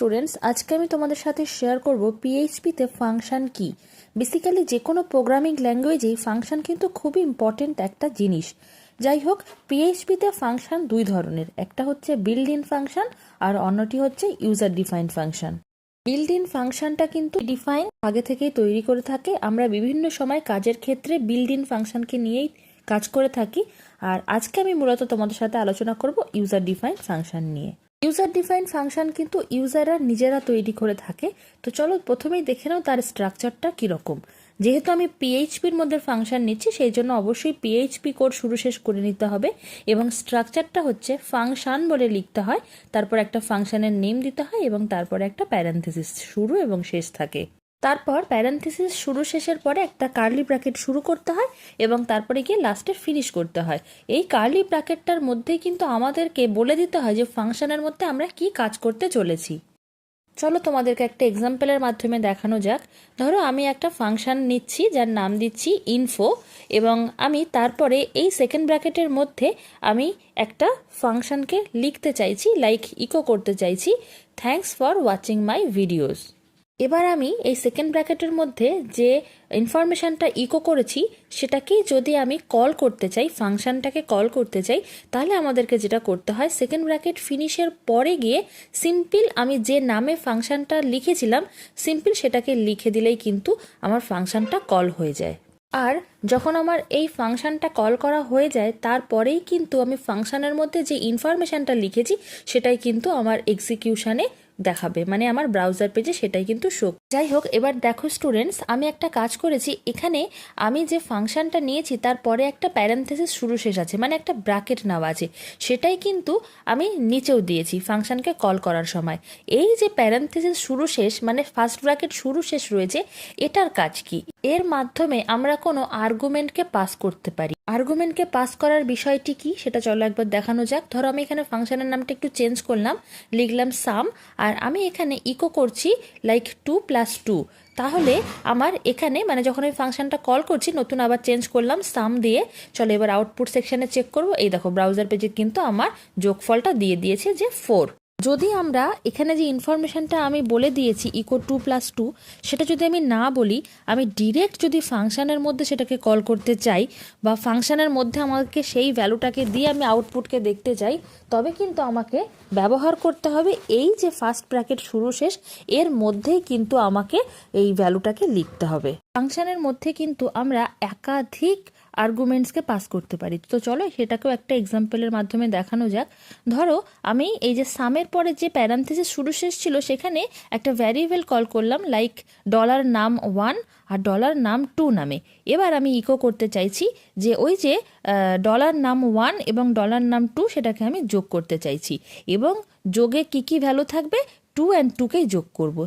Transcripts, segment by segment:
Students, আজকে আমি তোমাদের সাথে শেয়ার করব পিএইচপিতে ফাংশন কি। বেসিক্যালি যে কোনো প্রোগ্রামিং ল্যাঙ্গুয়েজেই ফাংশন কিন্তু খুবই ইম্পর্টেন্ট একটা জিনিস। যাই হোক, পিএইচপিতে ফাংশন দুই ধরনের, একটা হচ্ছে বিল্ড ইন ফাংশন আর অন্যটি হচ্ছে user defined function. Build in ফাংশনটা কিন্তু ডিফাইন আগে থেকেই তৈরি করে থাকে, আমরা বিভিন্ন সময় কাজের ক্ষেত্রে বিল্ড ইন ফাংশনকে নিয়েই কাজ করে থাকি। আর আজকে আমি মূলত তোমাদের সাথে আলোচনা করব ইউজার ডিফাইন্ড ফাংশন নিয়ে। ইউজার ডিফাইন্ড ফাংশন কিন্তু ইউজাররা নিজেরা তৈরি করে থাকে। তো চলো প্রথমেই দেখে নাও তার স্ট্রাকচারটা কীরকম। যেহেতু আমি পিএইচপির মধ্যে ফাংশন নিচ্ছি, সেই জন্য অবশ্যই পিএইচপি কোড শুরু শেষ করে নিতে হবে। এবং স্ট্রাকচারটা হচ্ছে ফাংশন বলে লিখতে হয়, তারপর একটা ফাংশনের নেম দিতে হয় এবং তারপরে একটা প্যারেনথেসিস শুরু এবং শেষ থাকে। তারপর প্যারেনথেসিস শুরু শেষের পরে একটা কার্লি ব্র্যাকেট শুরু করতে হয় এবং তারপরে গিয়ে লাস্টে ফিনিশ করতে হয়। এই কার্লি ব্র্যাকেটটার মধ্যেই কিন্তু আমাদেরকে বলে দিতে হয় যে ফাংশনের মধ্যে আমরা কি কাজ করতে চলেছি। চলো তোমাদেরকে একটা এক্সাম্পলের মাধ্যমে দেখানো যাক। ধরো আমি একটা ফাংশন নিচ্ছি যার নাম দিচ্ছি ইনফো, এবং আমি তারপরে এই সেকেন্ড ব্র্যাকেটের মধ্যে আমি একটা ফাংশনকে লিখতে চাইছি, লাইক ইকো করতে চাইছি, thanks for watching my videos. এবার আমি এই সেকেন্ড ব্র্যাকেটের মধ্যে যে ইনফরমেশানটা ইকো করেছি সেটাকেই যদি আমি কল করতে চাই, ফাংশনটাকে কল করতে চাই, তাহলে আমাদেরকে যেটা করতে হয়, সেকেন্ড ব্র্যাকেট ফিনিশের পরে গিয়ে সিম্পল আমি যে নামে ফাংশনটা লিখেছিলাম সিম্পল সেটাকে লিখে দিলেই কিন্তু আমার ফাংশনটা কল হয়ে যায়। আর যখন আমার এই ফাংশনটা কল করা হয়ে যায় তারপরেই কিন্তু আমি ফাংশনের মধ্যে যে ইনফরমেশানটা লিখেছি সেটাই কিন্তু আমার এক্সিকিউশনে দেখাবে, মানে আমার ব্রাউজার পেজে সেটাই কিন্তু শো। যাই হোক, এবার দেখো স্টুডেন্টস, আমি একটা কাজ করেছি। এখানে আমি যে ফাংশনটা নিয়েছি তারপরে একটা প্যারেনথেসিস শুরু শেষ আছে, মানে একটা ব্র্যাকেট নেওয়া আছে, সেটাই কিন্তু আমি নিচেও দিয়েছি ফাংশনকে কল করার সময়। এই যে প্যারেনথেসিস শুরু শেষ মানে ফার্স্ট ব্র্যাকেট শুরু শেষ রয়েছে, এটার কাজ কি? এর মাধ্যমে আমরা কোনো আর্গুমেন্টকে পাস করতে পারি। আর্গুমেন্টকে পাস করার বিষয়টি কি সেটা চলো একবার দেখানো যাক। ধরো আমি এখানে ফাংশনের নামটা একটু চেঞ্জ করলাম, লিখলাম সাম, আর আমি এখানে ইকো করছি লাইক 2+2। তাহলে আমার এখানে মানে যখন আমি ফাংশনটা কল করছি, নতুন আবার চেঞ্জ করলাম সাম দিয়ে। চলো এবার আউটপুট সেকশনে চেক করবো। এই দেখো ব্রাউজার পেজে কিন্তু আমার যোগফলটা দিয়ে দিয়েছে যে 4। যদি আমরা এখানে যে ইনফরমেশনটা আমি বলে দিয়েছি ইকো 2+2, সেটা যদি আমি না বলি, আমি ডিরেক্ট যদি ফাংশনের মধ্যে সেটাকে কল করতে চাই বা ফাংশনের মধ্যে আমাকে সেই ভ্যালুটাকে দিয়ে আমি আউটপুটকে দেখতে চাই, তবে কিন্তু আমাকে ব্যবহার করতে হবে এই যে ফার্স্ট ব্র্যাকেট শুরু শেষ, এর মধ্যেই কিন্তু আমাকে এই ভ্যালুটাকে লিখতে হবে। ফাংশনের মধ্যে কিন্তু আমরা একাধিক আর্গুমেন্টসকে পাস করতে পারি। তো চলো সেটাকেও একটা এক্সাম্পলের মাধ্যমে দেখানো যাক। ধরো আমি এই যে সামের পরে যে প্যারান্থেসিস শুরু শেষ ছিল সেখানে একটা ভ্যারিয়েবল কল করলাম লাইক $num1 আর $num2 নামে। এবার আমি ইকো করতে চাইছি যে ওই যে $num1 এবং $num2 সেটাকে আমি যোগ করতে চাইছি, এবং যোগে কি কি ভ্যালু থাকবে, 2 and 2কেই যোগ করব।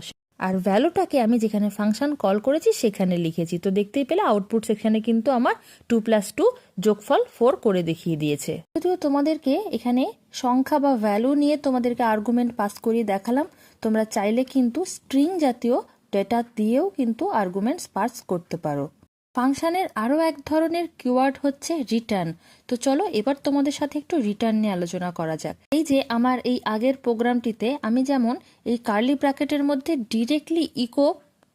আর ভ্যালুটাকে আমি যেখানে ফাংশন কল করেছি সেখানে লিখেছি। তো দেখতেই পেলে আউটপুট সেকশনে কিন্তু আমার 2+2 যোগফল 4 করে দেখিয়ে দিয়েছে। যদিও তোমাদেরকে এখানে সংখ্যা বা ভ্যালু নিয়ে তোমাদেরকে আর্গুমেন্ট পাস করিয়ে দেখালাম, তোমরা চাইলে কিন্তু স্ট্রিং জাতীয় ডেটা দিয়েও কিন্তু আর্গুমেন্টস পাস করতে পারো। ফাংশনের আরও এক ধরনের কিওয়ার্ড হচ্ছে রিটার্ন। তো চলো এবার তোমাদের সাথে একটু রিটার্ন নিয়ে আলোচনা করা যাক। এই যে আমার এই আগের প্রোগ্রামটিতে আমি যেমন এই কার্লি ব্র্যাকেটের মধ্যে ডিরেক্টলি ইকো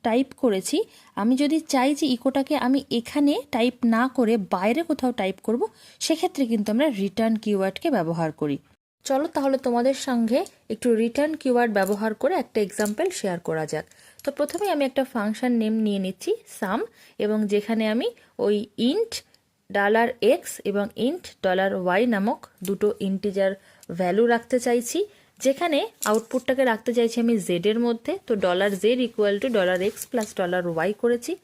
টাইপ করেছি, আমি যদি চাই যে ইকোটাকে আমি এখানে টাইপ না করে বাইরে কোথাও টাইপ করব, সেক্ষেত্রে কিন্তু আমরা রিটার্ন কিওয়ার্ডকে ব্যবহার করি। চলো তাহলে তোমাদের সঙ্গে একটু রিটার্ন কিওয়ার্ড ব্যবহার করে একটা এক্সাম্পল শেয়ার করা যাক। তো প্রথমে আমি একটা ফাংশন নেম নিয়ে নিচ্ছি সাম, এবং যেখানে আমি ওই ইন্ট $x এবং ইন্ট $y নামক দুটো ইন্টিজার ভ্যালু রাখতে চাইছি, যেখানে আউটপুটটাকে রাখতে চাইছি আমি জেডের মধ্যে। তো $z = $x + $y করেছি।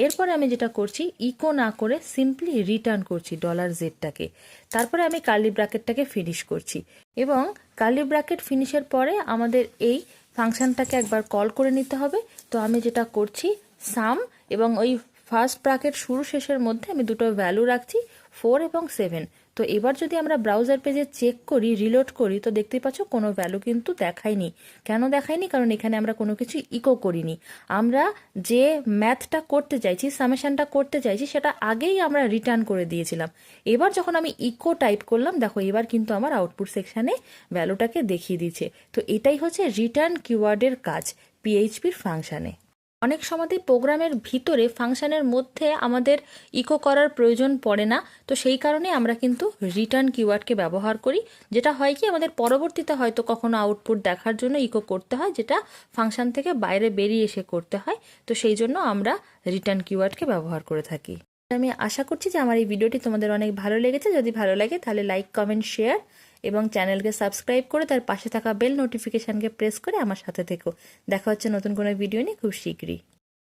এরপরে আমি যেটা করছি, ইকো না করে সিম্পলি রিটার্ন করছি $zটাকে। তারপরে আমি কার্লি ব্র্যাকেটটাকে ফিনিশ করছি, এবং কার্লি ব্র্যাকেট ফিনিশের পরে আমাদের এই ফাংশনটাকে একবার কল করে নিতে হবে। তো আমি যেটা করছি সাম, এবং ওই ফার্স্ট ব্র্যাকেট শুরু শেষের মধ্যে আমি দুটো ভ্যালু রাখছি 4 এবং 7। তো এবার যদি আমরা ব্রাউজার পেজে চেক করি, রিলোড করি, তো দেখতেই পাচ্ছ কোনো ভ্যালু কিন্তু দেখায়নি। কেন দেখায়নি? কারণ এখানে আমরা কোনো কিছু ইকো করিনি। আমরা যে ম্যাথটা করতে চাইছি, সামেশনটা করতে চাইছি, সেটা আগেই আমরা রিটার্ন করে দিয়েছিলাম। এবার যখন আমি ইকো টাইপ করলাম, দেখো এবার কিন্তু আমার আউটপুট সেকশানে ভ্যালুটাকে দেখিয়ে দিচ্ছে। তো এটাই হচ্ছে রিটার্ন কিওয়ার্ডের কাজ পিএইচপির ফাংশানে। অনেক সময়তেই প্রোগ্রামের ভিতরে ফাংশনের মধ্যে আমাদের ইকো করার প্রয়োজন পড়ে না, তো সেই কারণে আমরা কিন্তু রিটার্ন কিওয়ার্ডকে ব্যবহার করি। যেটা হয় কি, আমাদের পরবর্তীতে হয়তো কখনো আউটপুট দেখার জন্য ইকো করতে হয়, যেটা ফাংশন থেকে বাইরে বেরিয়ে এসে করতে হয়। তো সেই জন্য আমরা রিটার্ন কিওয়ার্ডকে ব্যবহার করে থাকি। আমি আশা করছি যে আমার এই ভিডিওটি তোমাদের অনেক ভালো লেগেছে। যদি ভালো লাগে তাহলে লাইক, কমেন্ট, শেয়ার এবং চ্যানেলকে সাবস্ক্রাইব করে তার পাশে থাকা বেল নোটিফিকেশানকে প্রেস করে আমার সাথে থেকো। দেখা হচ্ছে নতুন কোনো ভিডিও নিয়ে খুব শীঘ্রই।